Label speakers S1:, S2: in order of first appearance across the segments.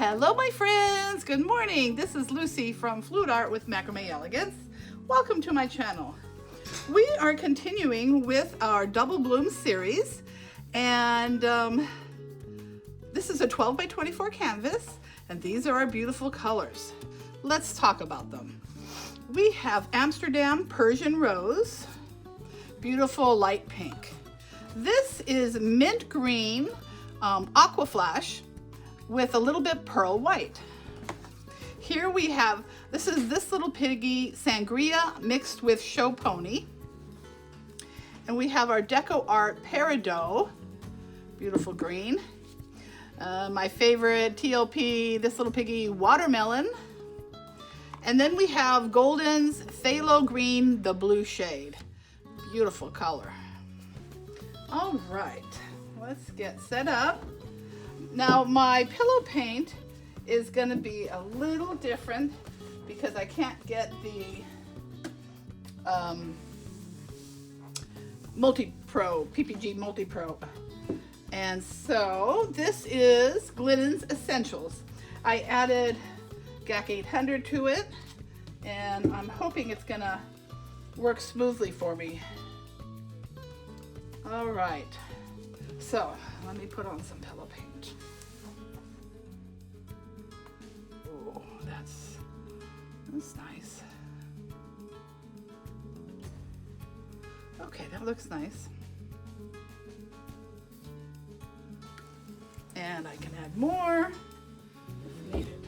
S1: Hello my friends, good morning. This is Lucy from Fluid Art with Macrame Elegance. Welcome to my channel. We are continuing with our Double Bloom series, and this is a 12 by 24 canvas, and these are our beautiful colors. Let's talk about them. We have Amsterdam Persian Rose, beautiful light pink. This is mint green Aqua Flash with a little bit pearl white. Here we have, this is this little piggy sangria mixed with show pony. And we have our Deco Art Peridot, beautiful green. My favorite TLP, this little piggy watermelon. And then we have Golden's Phthalo Green, the blue shade. Beautiful color. All right, let's get set up. Now my pillow paint is going to be a little different because I can't get the Multi-Pro, PPG Multi-Pro. And so this is Glidden's Essentials. I added GAC 800 to it, and I'm hoping it's going to work smoothly for me. All right, so let me put on some pillow paint. Oh, that's nice. Okay, that looks nice. And I can add more if needed.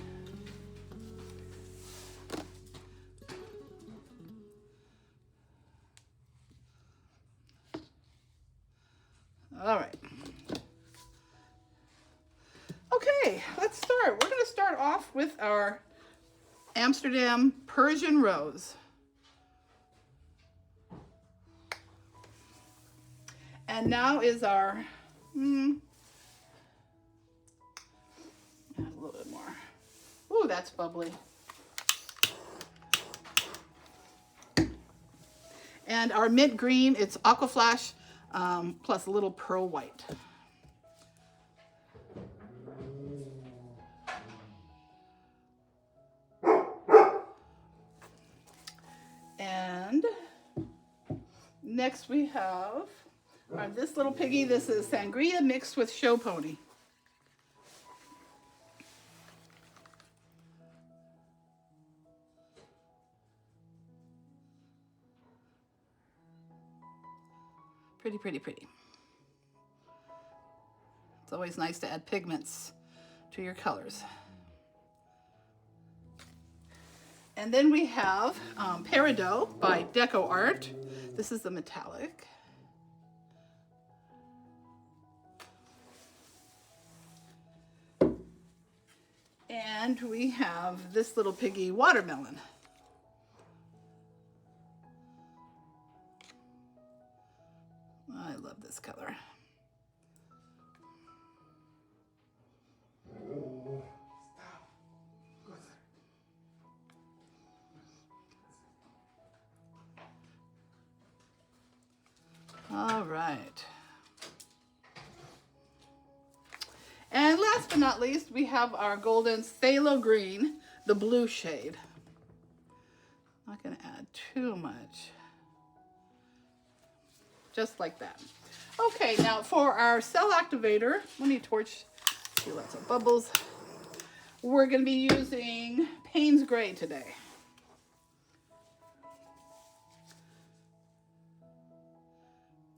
S1: All right. Okay, let's start. We're going to start off with our Amsterdam Persian Rose. And now is our, add a little bit more. Ooh, that's bubbly. And our mint green, it's Aqua Flash plus a little pearl white. And next we have this little piggy. This is sangria mixed with show pony. Pretty, pretty, pretty. It's always nice to add pigments to your colors. And then we have Peridot by Deco Art. This is the metallic. And we have this little piggy watermelon. I love this color. All right. And last but not least, we have our Golden's Phthalo Green, the blue shade. Not going to add too much. Just like that. Okay, now for our cell activator, let me torch, see lots of bubbles. We're going to be using Payne's Gray today.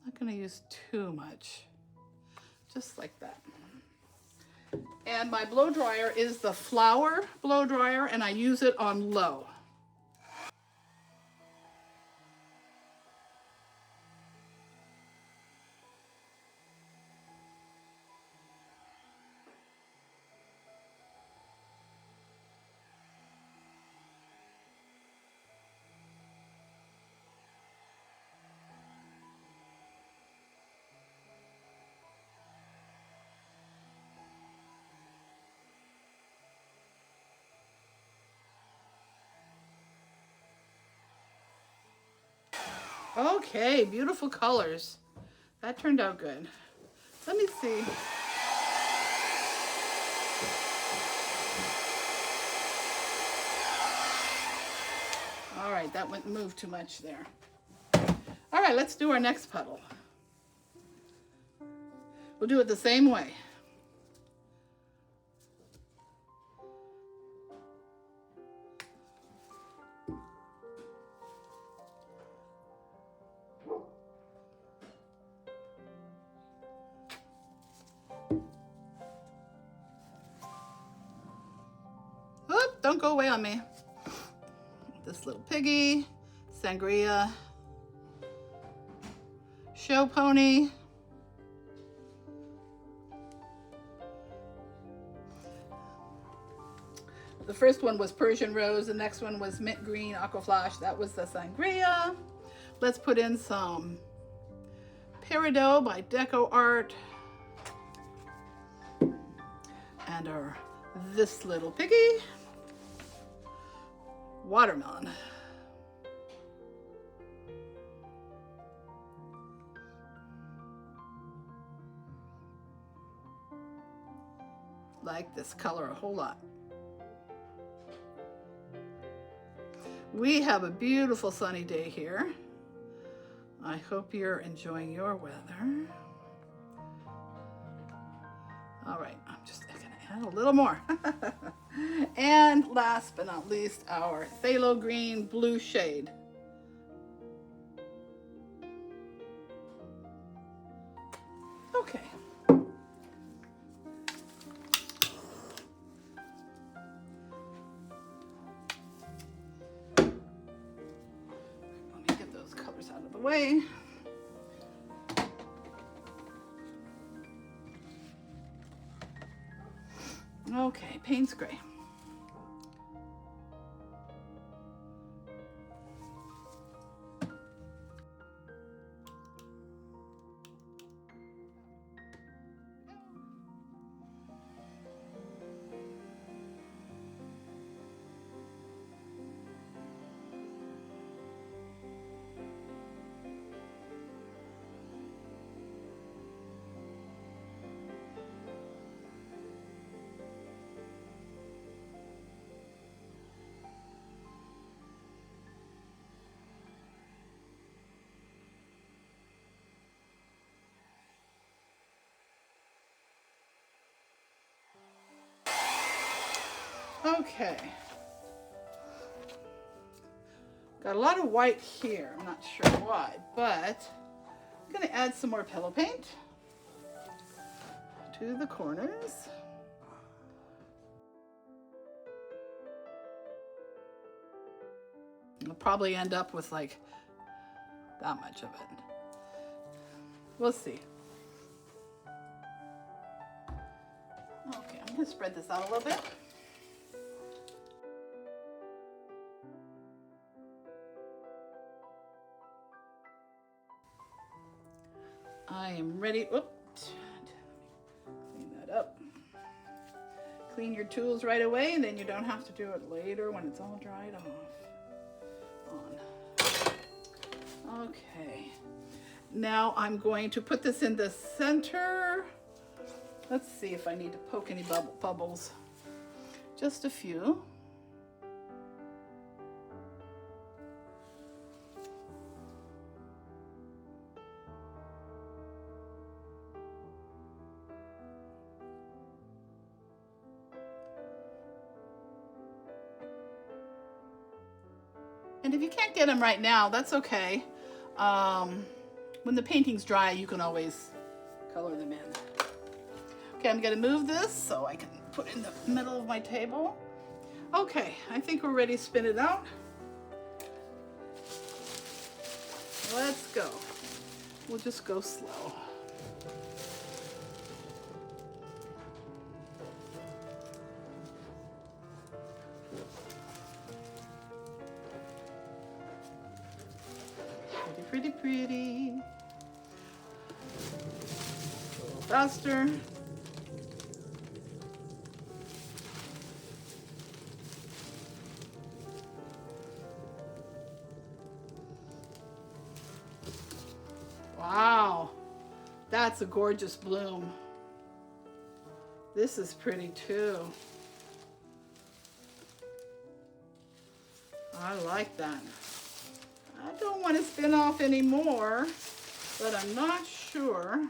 S1: Not going to use too much, just like that. And my blow dryer is the Flower blow dryer, and I use it on low. Okay, beautiful colors. That turned out good. Let me see. right, that wouldn't move too much there. All right, let's do our next puddle. We'll do it the same way. Oop, don't go away on me. This little piggy, sangria, show pony, the first one was Persian rose, the next one was mint green aqua flash. That was the sangria. Let's put in some peridot by Deco Art and this little piggy, watermelon. Like this color a whole lot. We have a beautiful sunny day here. I hope you're enjoying your weather. All right, I'm just gonna add a little more. And last but not least, our phthalo green blue shade. Okay. Let me get those colors out of the way. Okay, Payne's gray. Okay. Got a lot of white here. I'm not sure why, but I'm going to add some more pillow paint to the corners. I'll probably end up with like that much of it. We'll see. Okay, I'm going to spread this out a little bit. I am ready. Oops. Clean that up. Clean your tools right away, and then you don't have to do it later when it's all dried off. Okay. Now I'm going to put this in the center. Let's see if I need to poke any bubbles. Just a few. And if you can't get them right now, that's okay. When the painting's dry, you can always color them in. Okay, I'm gonna move this so I can put it in the middle of my table. Okay, I think we're ready to spin it out. Let's go. We'll just go slow. Pretty, pretty. A little faster. Wow, that's a gorgeous bloom. This is pretty too. I like that. I don't want to spin off anymore, but I'm not sure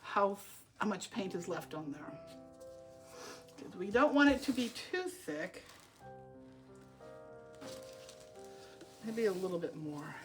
S1: how much paint is left on there. Because we don't want it to be too thick. Maybe a little bit more.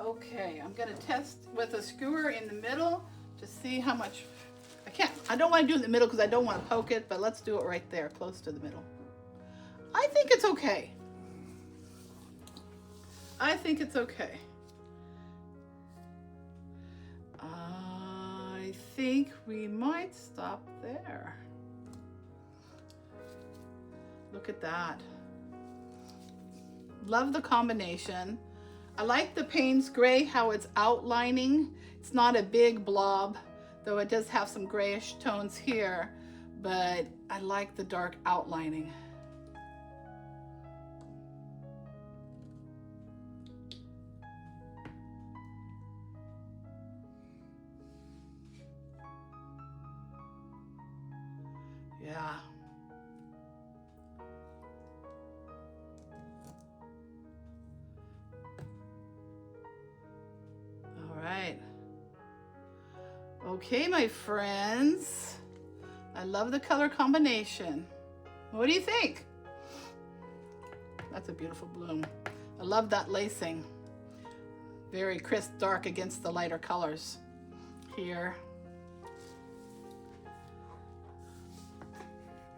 S1: Okay, I'm gonna test with a skewer in the middle to see how much, I don't want to do it in the middle because I don't want to poke it, but let's do it right there, close to the middle. I think it's okay. I think it's okay. I think we might stop there. Look at that. Love the combination. I like the Payne's gray, how it's outlining. It's not a big blob, though it does have some grayish tones here, but I like the dark outlining. Yeah. Right. Okay, my friends. I love the color combination. What do you think? That's a beautiful bloom. I love that lacing. Very crisp dark against the lighter colors here.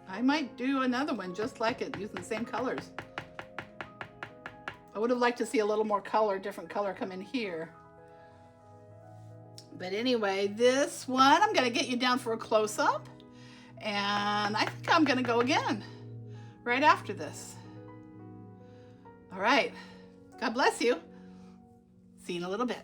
S1: I might do another one just like it, using the same colors. I would have liked to see a little more color, different color come in here. But anyway, this one, I'm gonna get you down for a close-up, and I think I'm gonna go again right after this. All right, God bless you. See you in a little bit.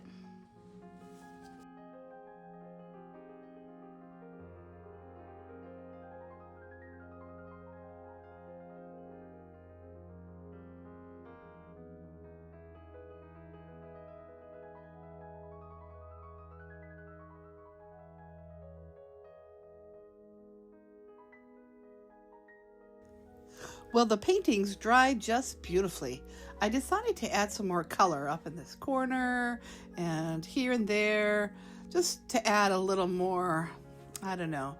S1: Well, the paintings dried just beautifully. I decided to add some more color up in this corner and here and there, just to add a little more, I don't know,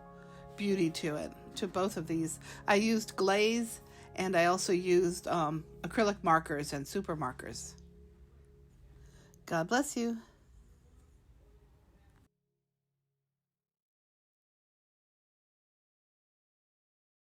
S1: beauty to it, to both of these. I used glaze and I also used acrylic markers and super markers. God bless you.